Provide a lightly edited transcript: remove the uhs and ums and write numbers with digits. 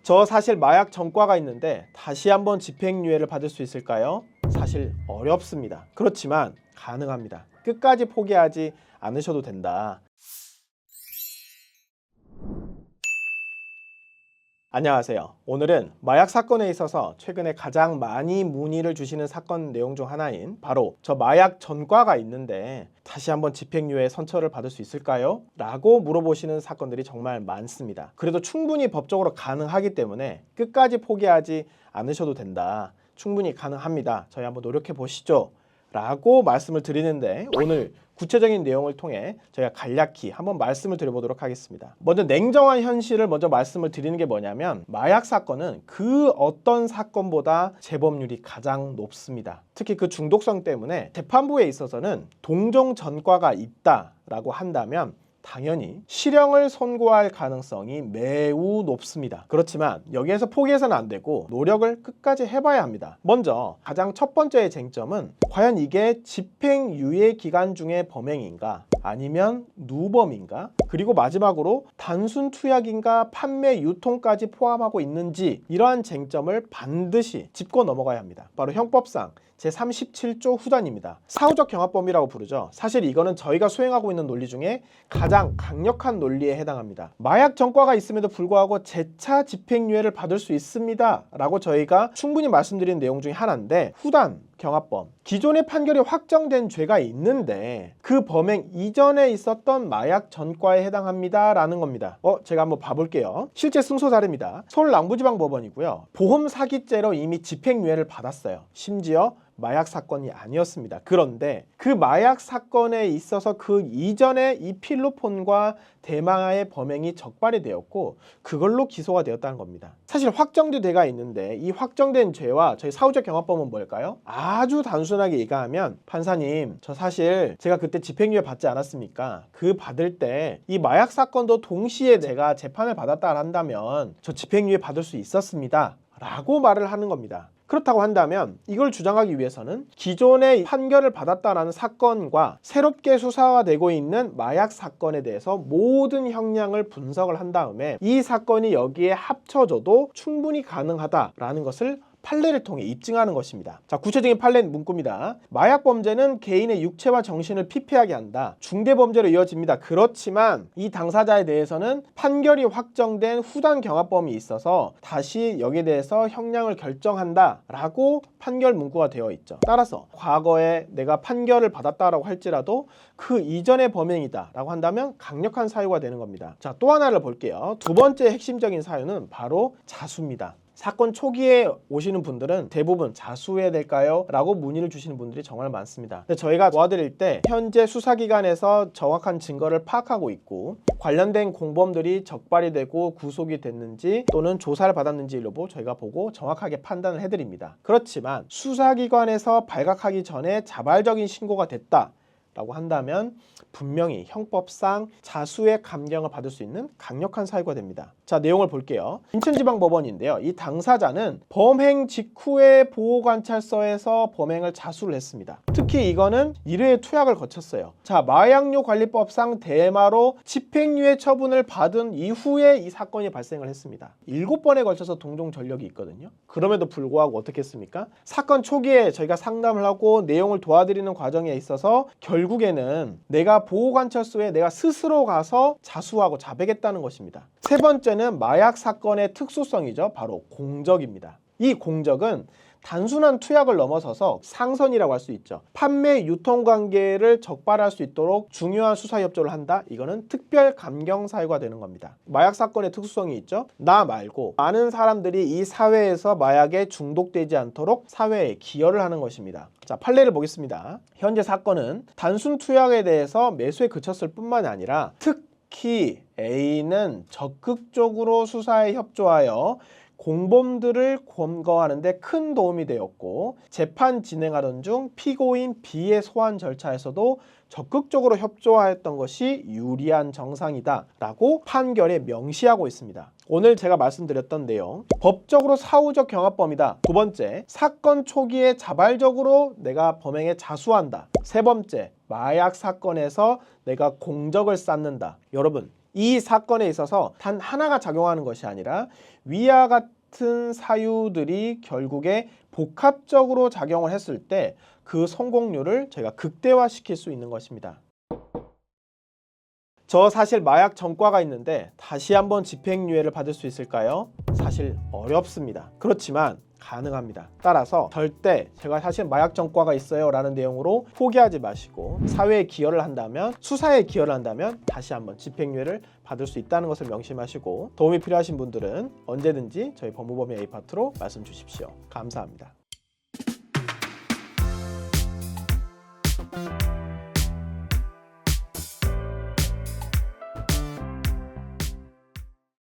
저 사실 마약 전과가 있는데 다시 한번 집행유예를 받을 수 있을까요? 사실 어렵습니다. 그렇지만 가능합니다. 끝까지 포기하지 않으셔도 된다. 안녕하세요. 오늘은 마약 사건에 있어서 최근에 가장 많이 문의를 주시는 사건 내용 중 하나인 바로 저 마약 전과가 있는데 다시 한번 집행유예 선처를 받을 수 있을까요? 라고 물어보시는 사건들이 정말 많습니다. 그래도 충분히 법적으로 가능하기 때문에 끝까지 포기하지 않으셔도 된다. 충분히 가능합니다. 저희 한번 노력해 보시죠. 라고 말씀을 드리는데 오늘 구체적인 내용을 통해 저희가 간략히 한번 말씀을 드려보도록 하겠습니다. 먼저 냉정한 현실을 먼저 말씀을 드리는 게 뭐냐면 마약 사건은 그 어떤 사건보다 재범률이 가장 높습니다. 특히 그 중독성 때문에 재판부에 있어서는 동종 전과가 있다라고 한다면 당연히 실형을 선고할 가능성이 매우 높습니다. 그렇지만 여기에서 포기해서는 안 되고 노력을 끝까지 해봐야 합니다. 먼저 가장 첫 번째의 쟁점은 과연 이게 집행유예 기간 중에 범행인가 아니면 누범인가, 그리고 마지막으로 단순 투약인가 판매 유통까지 포함하고 있는지, 이러한 쟁점을 반드시 짚고 넘어가야 합니다. 바로 형법상 제37조 후단입니다. 사후적 경합범위라고 부르죠. 사실 이거는 저희가 수행하고 있는 논리 중에 가장 강력한 논리에 해당합니다. 마약 전과가 있음에도 불구하고 재차 집행유예를 받을 수 있습니다 라고 저희가 충분히 말씀드린 내용 중에 하나인데, 후단 경합범, 기존의 판결이 확정된 죄가 있는데 그 범행 이전에 있었던 마약 전과에 해당합니다 라는 겁니다. 제가 한번 봐볼게요. 실제 승소 사례입니다. 서울 남부지방법원이고요. 보험 사기죄로 이미 집행유예를 받았어요. 심지어 마약 사건이 아니었습니다. 그런데 그 마약 사건에 있어서 그 이전에 이 필로폰과 대마의 범행이 적발이 되었고 그걸로 기소가 되었다는 겁니다. 사실 확정된 죄가 있는데 이 확정된 죄와 저희 사후적 경합범은 뭘까요? 아주 단순하게 얘기하면, 판사님 저 사실 제가 그때 집행유예 받지 않았습니까? 그 받을 때 이 마약 사건도 동시에 제가 재판을 받았다 한다면 저 집행유예 받을 수 있었습니다 라고 말을 하는 겁니다. 그렇다고 한다면 이걸 주장하기 위해서는 기존의 판결을 받았다라는 사건과 새롭게 수사가 되고 있는 마약 사건에 대해서 모든 형량을 분석을 한 다음에 이 사건이 여기에 합쳐져도 충분히 가능하다라는 것을 판례를 통해 입증하는 것입니다. 자, 구체적인 판례 문구입니다. 마약 범죄는 개인의 육체와 정신을 피폐하게 한다. 중대 범죄로 이어집니다. 그렇지만 이 당사자에 대해서는 판결이 확정된 후단 경합범이 있어서 다시 여기에 대해서 형량을 결정한다 라고 판결 문구가 되어 있죠. 따라서 과거에 내가 판결을 받았다라고 할지라도 그 이전의 범행이다 라고 한다면 강력한 사유가 되는 겁니다. 자, 또 하나를 볼게요. 두 번째 핵심적인 사유는 바로 자수입니다. 사건 초기에 오시는 분들은 대부분 자수해야 될까요? 라고 문의를 주시는 분들이 정말 많습니다. 근데 저희가 도와드릴 때 현재 수사기관에서 정확한 증거를 파악하고 있고 관련된 공범들이 적발이 되고 구속이 됐는지 또는 조사를 받았는지 여부 저희가 보고 정확하게 판단을 해드립니다. 그렇지만 수사기관에서 발각하기 전에 자발적인 신고가 됐다 라고 한다면 분명히 형법상 자수의 감경을 받을 수 있는 강력한 사유가 됩니다. 자, 내용을 볼게요. 인천지방법원인데요. 이 당사자는 범행 직후에 보호관찰서에서 범행을 자수를 했습니다. 특히 이거는 1회의 투약을 거쳤어요. 자, 마약류 관리법상 대마로 집행유예 처분을 받은 이후에 이 사건이 발생을 했습니다. 7번에 걸쳐서 동종 전력이 있거든요. 그럼에도 불구하고 어떻게 했습니까? 사건 초기에 저희가 상담을 하고 내용을 도와드리는 과정에 있어서 결국에는 내가 보호관찰소에 내가 스스로 가서 자수하고 자백했다는 것입니다. 세 번째는 마약 사건의 특수성이죠. 바로 공적입니다. 이 공적은 단순한 투약을 넘어서서 상선이라고 할 수 있죠. 판매 유통 관계를 적발할 수 있도록 중요한 수사 협조를 한다. 이거는 특별 감경 사유가 되는 겁니다. 마약 사건의 특수성이 있죠. 나 말고 많은 사람들이 이 사회에서 마약에 중독되지 않도록 사회에 기여를 하는 것입니다. 자, 판례를 보겠습니다. 현재 사건은 단순 투약에 대해서 매수에 그쳤을 뿐만 아니라 특히 A는 적극적으로 수사에 협조하여 공범들을 검거하는 데 큰 도움이 되었고 재판 진행하던 중 피고인 B의 소환 절차에서도 적극적으로 협조하였던 것이 유리한 정상이다 라고 판결에 명시하고 있습니다. 오늘 제가 말씀드렸던 내용, 법적으로 사후적 경합범이다. 두 번째, 사건 초기에 자발적으로 내가 범행에 자수한다. 세 번째, 마약 사건에서 내가 공적을 쌓는다. 여러분, 이 사건에 있어서 단 하나가 작용하는 것이 아니라 위와 같은 사유들이 결국에 복합적으로 작용을 했을 때 그 성공률을 저희가 극대화시킬 수 있는 것입니다. 저 사실 마약 전과가 있는데 다시 한번 집행유예를 받을 수 있을까요? 사실 어렵습니다. 그렇지만 가능합니다. 따라서 절대 제가 사실 마약 전과가 있어요 라는 내용으로 포기하지 마시고 사회에 기여를 한다면, 수사에 기여를 한다면 다시 한번 집행유예를 받을 수 있다는 것을 명심하시고, 도움이 필요하신 분들은 언제든지 저희 법무법인 A파트로 말씀 주십시오. 감사합니다.